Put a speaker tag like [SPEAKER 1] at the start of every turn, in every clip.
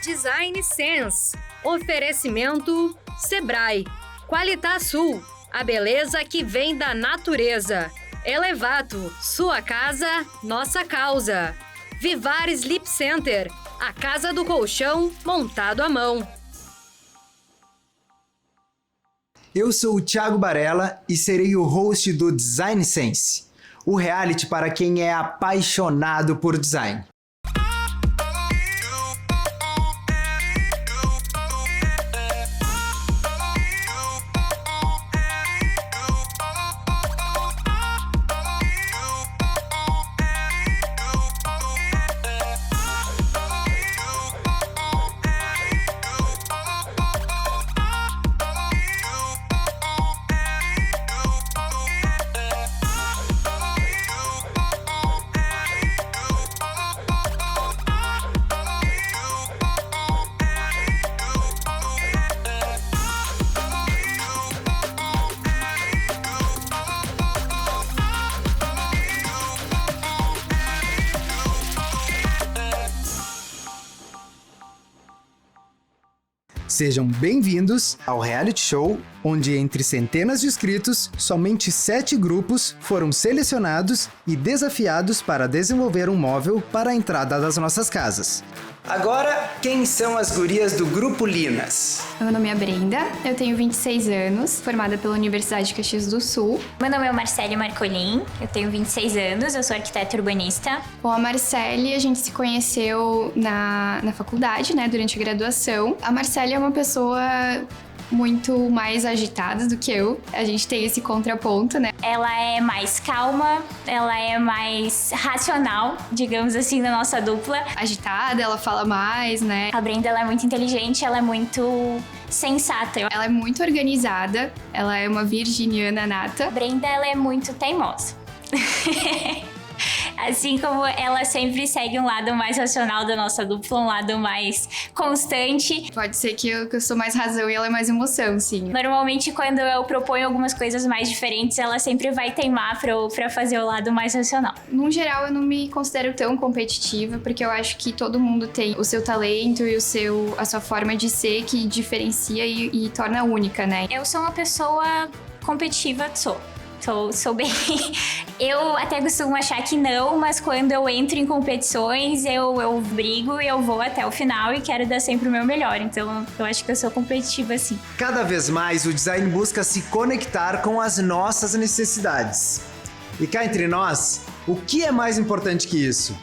[SPEAKER 1] Design Sense. Oferecimento Sebrae. Qualitasul, a beleza que vem da natureza. Elevato, sua casa, nossa causa. Vivar Sleep Center, a casa do colchão montado à mão.
[SPEAKER 2] Eu sou o Thiago Barella e serei o host do Design Sense, o reality para quem é apaixonado por design. Sejam bem-vindos ao reality show, onde entre centenas de inscritos, somente 7 grupos foram selecionados e desafiados para desenvolver um móvel para a entrada das nossas casas. Agora, quem são as gurias do Grupo Linas?
[SPEAKER 3] Meu nome é Brenda, eu tenho 26 anos, formada pela Universidade de Caxias do Sul.
[SPEAKER 4] Meu nome é Marcele Marcolin, eu tenho 26 anos, eu sou arquiteta urbanista.
[SPEAKER 3] Com a Marcele, a gente se conheceu na faculdade, né, durante a graduação. A Marcele é uma pessoa muito mais agitada do que eu. A gente tem esse contraponto, né?
[SPEAKER 4] Ela é mais calma, ela é mais racional, digamos assim, na nossa dupla.
[SPEAKER 3] Agitada, ela fala mais, né?
[SPEAKER 4] A Brenda, ela é muito inteligente, ela é muito sensata.
[SPEAKER 3] Ela é muito organizada, ela é uma virginiana nata.
[SPEAKER 4] A Brenda, ela é muito teimosa. Assim como ela sempre segue um lado mais racional da nossa dupla, um lado mais constante.
[SPEAKER 3] Pode ser que eu sou mais razão e ela é mais emoção, sim.
[SPEAKER 4] Normalmente, quando eu proponho algumas coisas mais diferentes, ela sempre vai teimar pra fazer o lado mais racional.
[SPEAKER 3] No geral, eu não me considero tão competitiva, porque eu acho que todo mundo tem o seu talento e a sua forma de ser que diferencia e torna única, né?
[SPEAKER 4] Eu sou uma pessoa competitiva, Sou bem... Eu até costumo achar que não, mas quando eu entro em competições, eu brigo e eu vou até o final e quero dar sempre o meu melhor. Então, eu acho que eu sou competitiva, assim.
[SPEAKER 2] Cada vez mais, o design busca se conectar com as nossas necessidades. E cá entre nós, o que é mais importante que isso?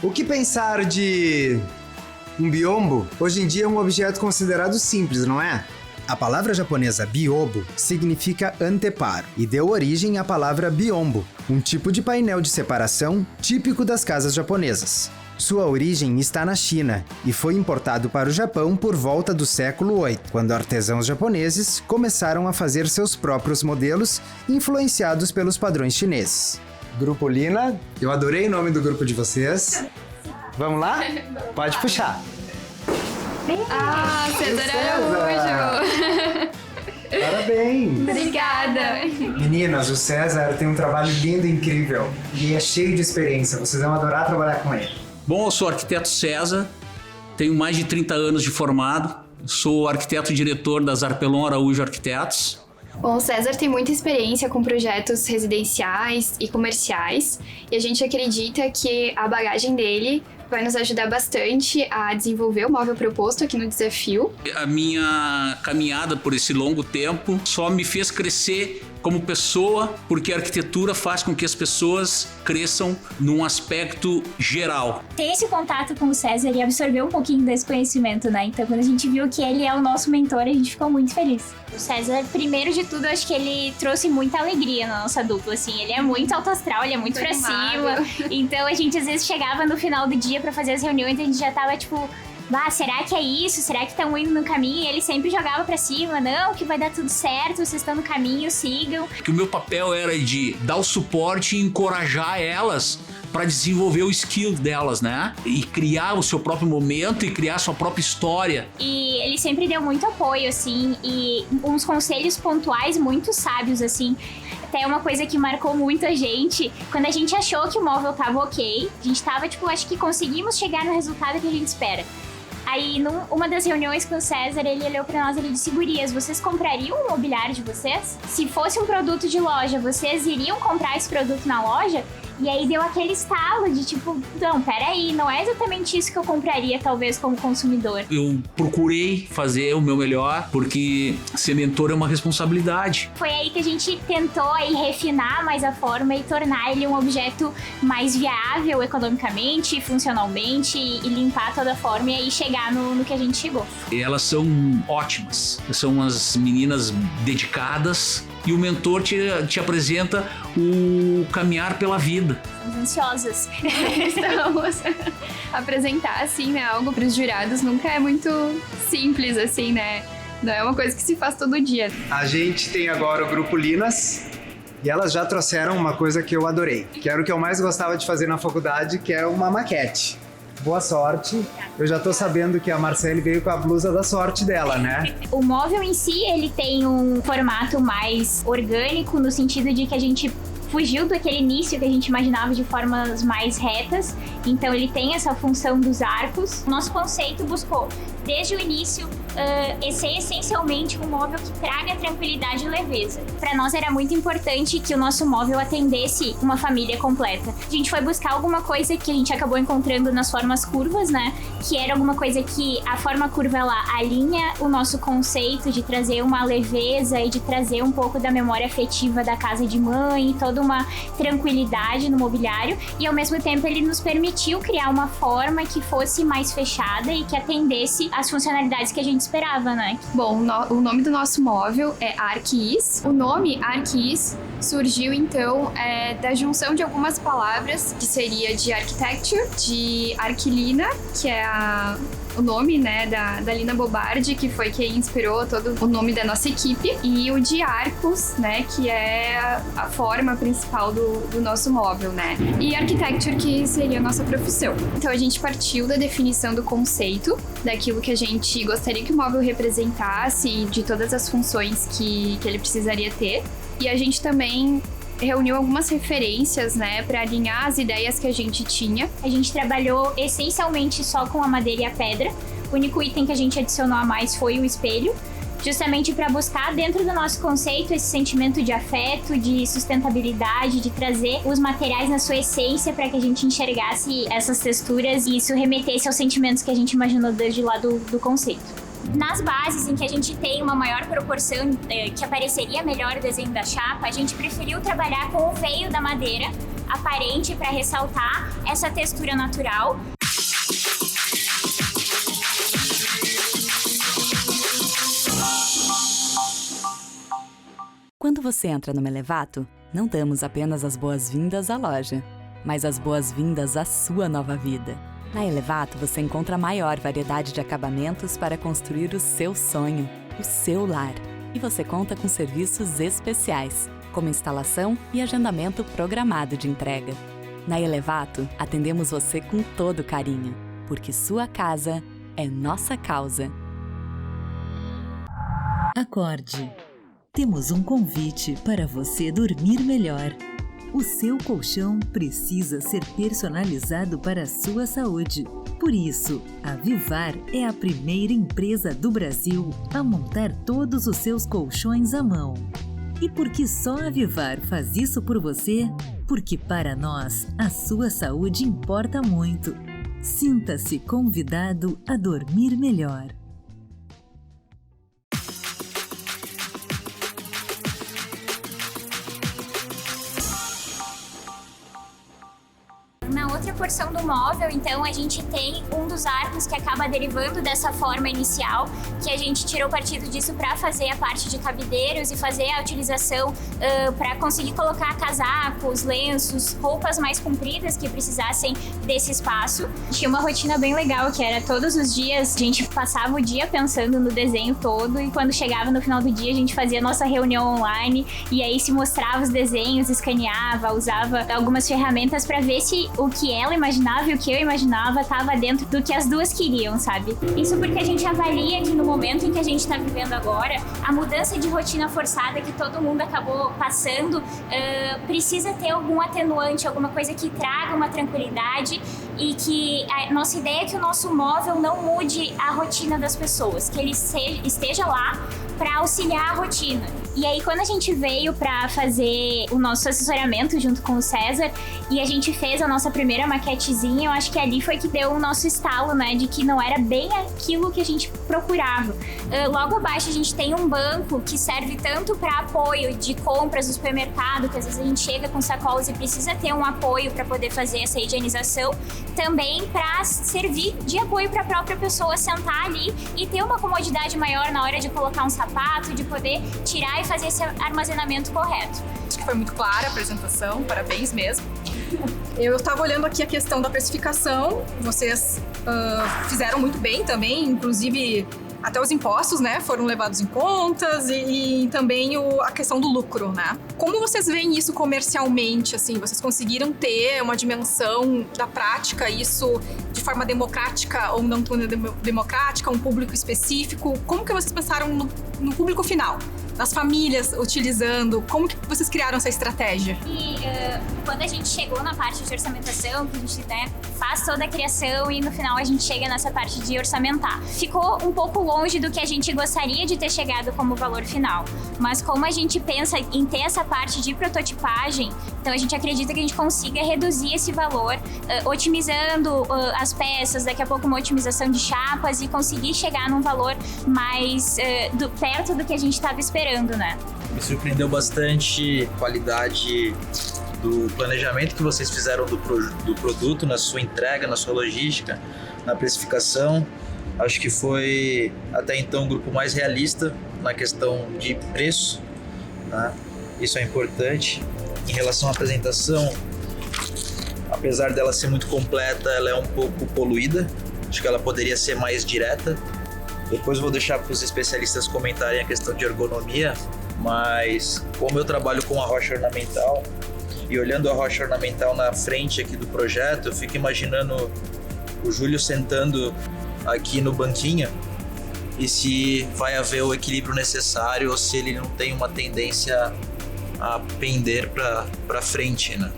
[SPEAKER 2] O que pensar de um biombo? Hoje em dia é um objeto considerado simples, não é? A palavra japonesa byobo significa anteparo e deu origem à palavra biombo, um tipo de painel de separação típico das casas japonesas. Sua origem está na China e foi importado para o Japão por volta do século VIII, quando artesãos japoneses começaram a fazer seus próprios modelos, influenciados pelos padrões chineses. Grupo Lina, eu adorei o nome do grupo de vocês. Vamos lá? Pode puxar.
[SPEAKER 3] Ah, César Araújo!
[SPEAKER 2] Parabéns!
[SPEAKER 3] Obrigada!
[SPEAKER 2] Meninas, o César tem um trabalho lindo e incrível e é cheio de experiência, vocês vão adorar trabalhar com ele.
[SPEAKER 5] Bom, eu sou o arquiteto César, tenho mais de 30 anos de formado, sou arquiteto-diretor das Arpelon Araújo Arquitetos.
[SPEAKER 3] Bom, o César tem muita experiência com projetos residenciais e comerciais e a gente acredita que a bagagem dele vai nos ajudar bastante a desenvolver o móvel proposto aqui no desafio.
[SPEAKER 5] A minha caminhada por esse longo tempo só me fez crescer como pessoa, porque a arquitetura faz com que as pessoas cresçam num aspecto geral.
[SPEAKER 4] Ter esse contato com o César e absorver um pouquinho desse conhecimento, né? Então, quando a gente viu que ele é o nosso mentor, a gente ficou muito feliz. O César, primeiro de tudo, acho que ele trouxe muita alegria na nossa dupla, assim. Ele é muito alto astral, ele é muito pra cima. Então, a gente às vezes chegava no final do dia pra fazer as reuniões e a gente já tava, tipo... será que é isso? Será que estão indo no caminho? E ele sempre jogava pra cima, não, que vai dar tudo certo, vocês estão no caminho, sigam.
[SPEAKER 5] Que o meu papel era de dar o suporte e encorajar elas para desenvolver o skill delas, né? E criar o seu próprio momento e criar a sua própria história.
[SPEAKER 4] E ele sempre deu muito apoio, assim, e uns conselhos pontuais muito sábios, assim. Até uma coisa que marcou muito a gente, quando a gente achou que o móvel tava ok, a gente tava, tipo, acho que conseguimos chegar no resultado que a gente espera. Aí, numa das reuniões com o César, ele olhou pra nós e ele disse: gurias, vocês comprariam o mobiliário de vocês? Se fosse um produto de loja, vocês iriam comprar esse produto na loja? E aí deu aquele estalo de tipo, não, peraí, não é exatamente isso que eu compraria, talvez, como consumidor.
[SPEAKER 5] Eu procurei fazer o meu melhor, porque ser mentor é uma responsabilidade.
[SPEAKER 4] Foi aí que a gente tentou aí refinar mais a forma e tornar ele um objeto mais viável economicamente, funcionalmente, e limpar toda a forma e aí chegar no que a gente chegou.
[SPEAKER 5] Elas são ótimas, são umas meninas dedicadas, e o mentor te apresenta o caminhar pela vida.
[SPEAKER 4] Estamos ansiosas.
[SPEAKER 3] Estamos. Apresentar, assim, né, algo para os jurados nunca é muito simples, assim, né? Não é uma coisa que se faz todo dia.
[SPEAKER 2] A gente tem agora o Grupo Linas e elas já trouxeram uma coisa que eu adorei, que era o que eu mais gostava de fazer na faculdade, que é uma maquete. Boa sorte. Eu já tô sabendo que a Marcele veio com a blusa da sorte dela, né?
[SPEAKER 4] O móvel em si, ele tem um formato mais orgânico, no sentido de que a gente fugiu daquele início que a gente imaginava de formas mais retas. Então ele tem essa função dos arcos. Nosso conceito buscou, desde o início, ser essencialmente um móvel que traga tranquilidade e leveza. Para nós era muito importante que o nosso móvel atendesse uma família completa. A gente foi buscar alguma coisa que a gente acabou encontrando nas formas curvas, né? Que era alguma coisa que a forma curva, ela alinha o nosso conceito de trazer uma leveza e de trazer um pouco da memória afetiva da casa de mãe, toda uma tranquilidade no mobiliário, e ao mesmo tempo ele nos permitiu criar uma forma que fosse mais fechada e que atendesse as funcionalidades que a gente esperava, né?
[SPEAKER 3] Bom, o nome do nosso móvel é Arquis. O nome Arquis surgiu, então, da junção de algumas palavras, que seria de architecture, de Arquilina, que é o nome, né, da Lina Bobardi, que foi quem inspirou todo o nome da nossa equipe, e o de Arcos, né, que é a forma principal do nosso móvel, né, e Architecture, que seria a nossa profissão. Então a gente partiu da definição do conceito, daquilo que a gente gostaria que o móvel representasse, de todas as funções que ele precisaria ter, e a gente também reuniu algumas referências, né, para alinhar as ideias que a gente tinha.
[SPEAKER 4] A gente trabalhou essencialmente só com a madeira e a pedra. O único item que a gente adicionou a mais foi o espelho, justamente para buscar dentro do nosso conceito esse sentimento de afeto, de sustentabilidade, de trazer os materiais na sua essência para que a gente enxergasse essas texturas e isso remetesse aos sentimentos que a gente imaginou desde lá do conceito. Nas bases em que a gente tem uma maior proporção que apareceria melhor o desenho da chapa, a gente preferiu trabalhar com o veio da madeira aparente para ressaltar essa textura natural.
[SPEAKER 6] Quando você entra no Melevato, não damos apenas as boas-vindas à loja, mas as boas-vindas à sua nova vida. Na Elevato, você encontra a maior variedade de acabamentos para construir o seu sonho, o seu lar. E você conta com serviços especiais, como instalação e agendamento programado de entrega. Na Elevato, atendemos você com todo carinho, porque sua casa é nossa causa.
[SPEAKER 7] Acorde. Temos um convite para você dormir melhor. O seu colchão precisa ser personalizado para a sua saúde. Por isso, a Vivar é a primeira empresa do Brasil a montar todos os seus colchões à mão. E por que só a Vivar faz isso por você? Porque para nós, a sua saúde importa muito. Sinta-se convidado a dormir melhor.
[SPEAKER 4] Na outra porção do móvel, então, a gente tem um dos arcos que acaba derivando dessa forma inicial, que a gente tirou partido disso para fazer a parte de cabideiros e fazer a utilização para conseguir colocar casacos, lenços, roupas mais compridas que precisassem desse espaço. Tinha uma rotina bem legal, que era todos os dias, a gente passava o dia pensando no desenho todo e quando chegava no final do dia a gente fazia a nossa reunião online e aí se mostrava os desenhos, escaneava, usava algumas ferramentas para ver se o que ela imaginava e o que eu imaginava estava dentro do que as duas queriam, sabe? Isso porque a gente avalia que no momento em que a gente está vivendo agora, a mudança de rotina forçada que todo mundo acabou passando, precisa ter algum atenuante, alguma coisa que traga uma tranquilidade e que a nossa ideia é que o nosso móvel não mude a rotina das pessoas, que ele esteja lá para auxiliar a rotina. E aí, quando a gente veio para fazer o nosso assessoramento junto com o César e a gente fez a nossa primeira maquetezinha, eu acho que ali foi que deu o nosso estalo, né, de que não era bem aquilo que a gente procurava. Logo abaixo a gente tem um banco que serve tanto para apoio de compras no supermercado, que às vezes a gente chega com sacolas e precisa ter um apoio para poder fazer essa higienização, também para servir de apoio para a própria pessoa sentar ali e ter uma comodidade maior na hora de colocar um sapato, de poder tirar e fazer esse armazenamento correto.
[SPEAKER 8] Acho que foi muito clara a apresentação, parabéns mesmo. Eu estava olhando aqui a questão da precificação, vocês fizeram muito bem também, inclusive até os impostos, né, foram levados em contas e também a questão do lucro, né? Como vocês veem isso comercialmente, assim? Vocês conseguiram ter uma dimensão da prática, isso de forma democrática ou não tão democrática, um público específico? Como que vocês pensaram no público final? As famílias utilizando, como que vocês criaram essa estratégia?
[SPEAKER 4] E quando a gente chegou na parte de orçamentação, que a gente, né, faz toda a criação e no final a gente chega nessa parte de orçamentar. Ficou um pouco longe do que a gente gostaria de ter chegado como valor final, mas como a gente pensa em ter essa parte de prototipagem, então a gente acredita que a gente consiga reduzir esse valor, otimizando as peças, daqui a pouco uma otimização de chapas e conseguir chegar num valor mais perto do que a gente estava esperando, né?
[SPEAKER 9] Me surpreendeu bastante a qualidade do planejamento que vocês fizeram do produto, na sua entrega, na sua logística, na precificação. Acho que foi até então o grupo mais realista na questão de preço, né? Isso é importante. Em relação à apresentação, apesar dela ser muito completa, ela é um pouco poluída. Acho que ela poderia ser mais direta. Depois vou deixar para os especialistas comentarem a questão de ergonomia, mas como eu trabalho com a rocha ornamental e olhando a rocha ornamental na frente aqui do projeto, eu fico imaginando o Júlio sentando aqui no banquinho e se vai haver o equilíbrio necessário ou se ele não tem uma tendência a pender para frente, né?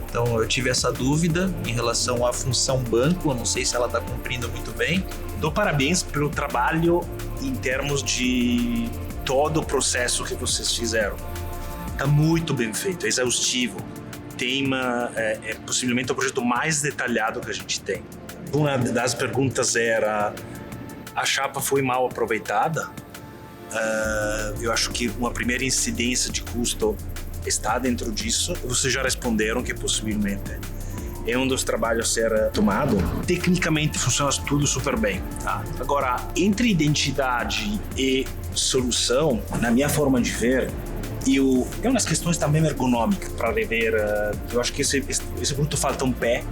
[SPEAKER 9] Então eu tive essa dúvida em relação à função banco, eu não sei se ela está cumprindo muito bem.
[SPEAKER 10] Dou parabéns pelo trabalho em termos de todo o processo que vocês fizeram. Está muito bem feito, é exaustivo. É possivelmente o projeto mais detalhado que a gente tem. Uma das perguntas era: a chapa foi mal aproveitada? Eu acho que uma primeira incidência de custo está dentro disso. Vocês já responderam que possivelmente é um dos trabalhos a ser tomado. Tecnicamente funciona tudo super bem, tá? Agora, entre identidade e solução, na minha forma de ver, tem umas questões também ergonômicas para rever. Eu acho que esse produto falta um pé,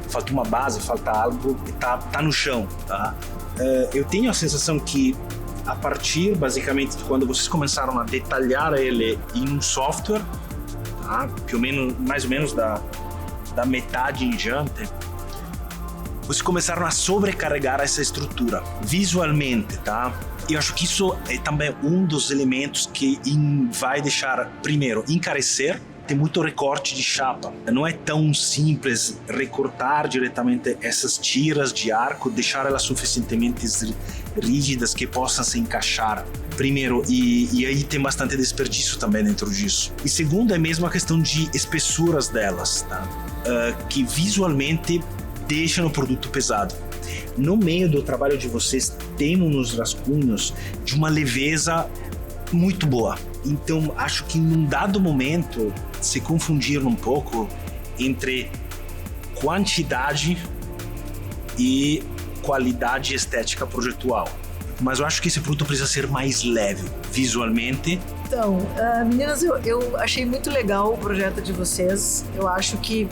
[SPEAKER 10] falta uma base, falta algo que tá no chão, tá? Eu tenho a sensação que a partir, basicamente, de quando vocês começaram a detalhar ele em um software, tá? Mais ou menos da metade em diante, vocês começaram a sobrecarregar essa estrutura visualmente, tá? E eu acho que isso é também um dos elementos que vai deixar, primeiro, encarecer. Tem muito recorte de chapa. Não é tão simples recortar diretamente essas tiras de arco, deixar elas suficientemente rígidas que possam se encaixar. Primeiro, e aí tem bastante desperdício também dentro disso. E segundo, é mesmo a questão de espessuras delas, tá? Que visualmente deixam o produto pesado. No meio do trabalho de vocês, temos nos rascunhos de uma leveza muito boa. Então, acho que num dado momento se confundiram um pouco entre quantidade e qualidade estética projetual. Mas eu acho que esse produto precisa ser mais leve, visualmente.
[SPEAKER 11] Então, meninas, eu achei muito legal o projeto de vocês. Eu acho que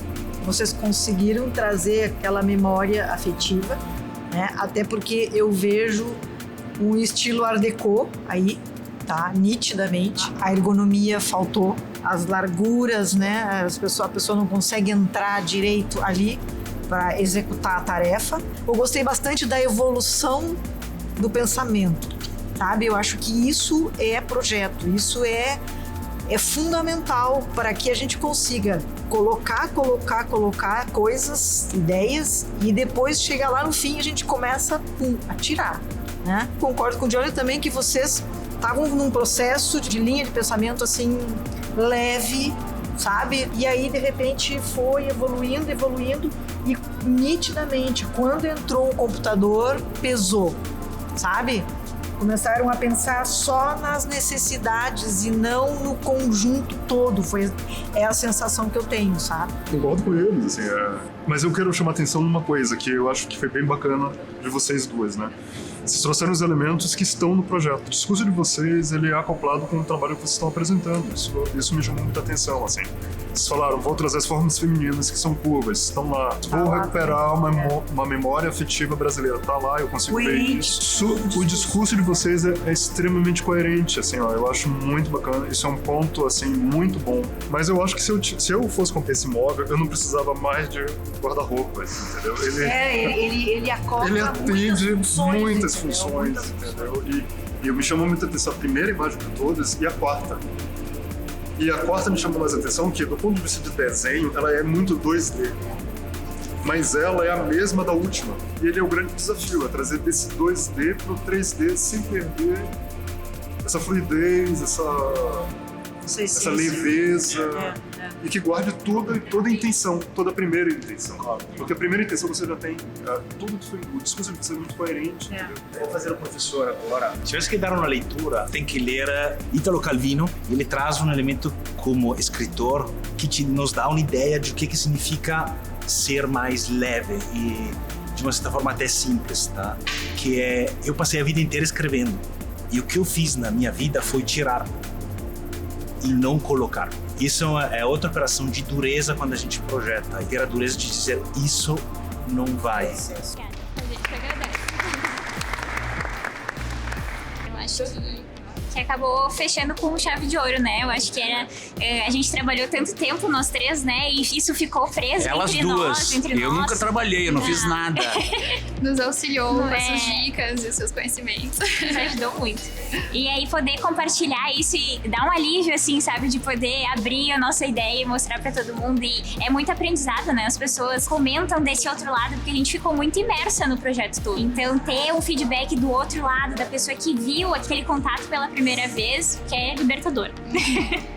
[SPEAKER 11] vocês conseguiram trazer aquela memória afetiva, né? Até porque eu vejo um estilo Art Deco aí, tá? Nitidamente. A ergonomia faltou, as larguras, né? A pessoa não consegue entrar direito ali para executar a tarefa. Eu gostei bastante da evolução do pensamento, sabe? Eu acho que isso é projeto, isso é fundamental para que a gente consiga colocar coisas, ideias, e depois chega lá no fim a gente começa a tirar, né? Concordo com o Johnny também que vocês estavam num processo de linha de pensamento assim, leve, sabe? E aí, de repente, foi evoluindo, e nitidamente, quando entrou o computador, pesou, sabe? Começaram a pensar só nas necessidades e não no conjunto todo. É a sensação que eu tenho, sabe?
[SPEAKER 12] Concordo com eles, assim, mas eu quero chamar atenção numa coisa que eu acho que foi bem bacana de vocês duas, né? Vocês trouxeram os elementos que estão no projeto. O discurso de vocês, ele é acoplado com o trabalho que vocês estão apresentando. Isso me chamou muita atenção, assim. Vocês falaram, vou trazer as formas femininas que são curvas, estão lá. Vou recuperar uma memória afetiva brasileira. Tá lá, eu consigo ver isso. O discurso de vocês é extremamente coerente, assim, ó. Eu acho muito bacana. Isso é um ponto, assim, muito bom. Mas eu acho que se eu fosse comprar esse móvel, eu não precisava mais de guarda-roupas, entendeu?
[SPEAKER 11] Ele acopla.
[SPEAKER 12] Ele atende muitas funções, entendeu? E me chamou muita atenção a primeira imagem de todas e a quarta. E a quarta me chamou mais atenção que, do ponto de vista de desenho, ela é muito 2D. Mas ela é a mesma da última. E ele é o grande desafio, é trazer desse 2D pro 3D sem perder essa fluidez, essa leveza. E que guarde toda a intenção, toda a primeira intenção. Porque a primeira intenção você já tem tudo que foi, o discurso de você é muito coerente.
[SPEAKER 9] Vou fazer o professor agora. Se tivesse que dar uma leitura, tem que ler Italo Calvino. Ele traz um elemento como escritor que nos dá uma ideia de o que significa ser mais leve e de uma certa forma até simples, tá? Que é, eu passei a vida inteira escrevendo e o que eu fiz na minha vida foi tirar e não colocar. Isso é outra operação de dureza quando a gente projeta, e ter a dureza de dizer isso não vai.
[SPEAKER 4] A gente agradece. Eu acho que acabou fechando com chave de ouro, né? Eu acho que a gente trabalhou tanto tempo, nós três, né? E isso ficou preso
[SPEAKER 5] entre nós. Eu nunca trabalhei, eu não fiz nada.
[SPEAKER 3] Nos auxiliou com essas dicas e seus conhecimentos.
[SPEAKER 4] Nos ajudou muito. E aí poder compartilhar isso e dar um alívio, assim, sabe? De poder abrir a nossa ideia e mostrar pra todo mundo. E é muito aprendizado, né? As pessoas comentam desse outro lado, porque a gente ficou muito imersa no projeto todo. Então ter um feedback do outro lado, da pessoa que viu aquele contato pela primeira vez, que é libertador.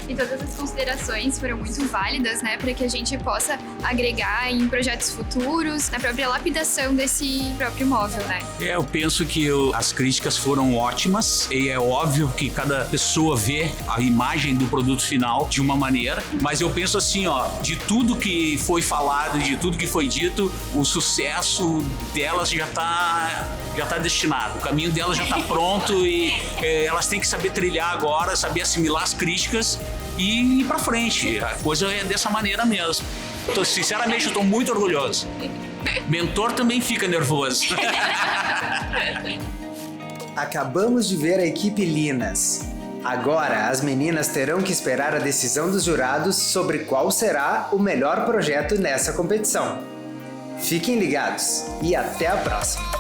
[SPEAKER 3] E todas as considerações foram muito válidas, né? Para que a gente possa agregar em projetos futuros, na própria lapidação desse próprio móvel, né?
[SPEAKER 5] Eu penso que as críticas foram ótimas e é óbvio que cada pessoa vê a imagem do produto final de uma maneira, mas eu penso assim, ó, de tudo que foi falado, de tudo que foi dito, o sucesso delas já tá destinado. O caminho delas já tá pronto e elas têm que saber trilhar agora, saber assimilar as críticas e ir pra frente. A coisa é dessa maneira mesmo. Sinceramente, eu tô muito orgulhoso. Mentor também fica nervoso.
[SPEAKER 2] Acabamos de ver a equipe Linas. Agora, as meninas terão que esperar a decisão dos jurados sobre qual será o melhor projeto nessa competição. Fiquem ligados e até a próxima!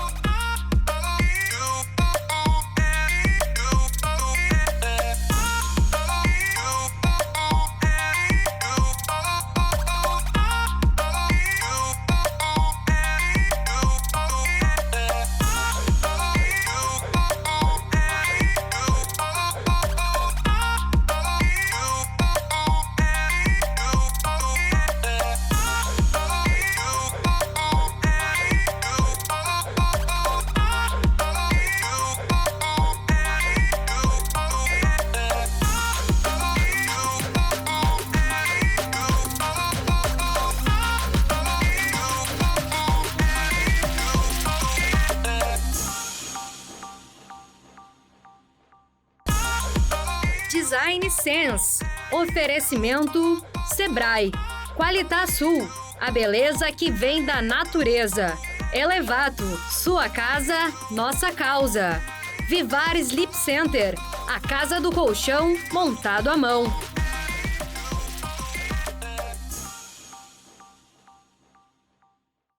[SPEAKER 1] Design Sense. Oferecimento Sebrae. Qualitasul. A beleza que vem da natureza. Elevato. Sua casa, nossa causa. Vivar Sleep Center. A casa do colchão montado à mão.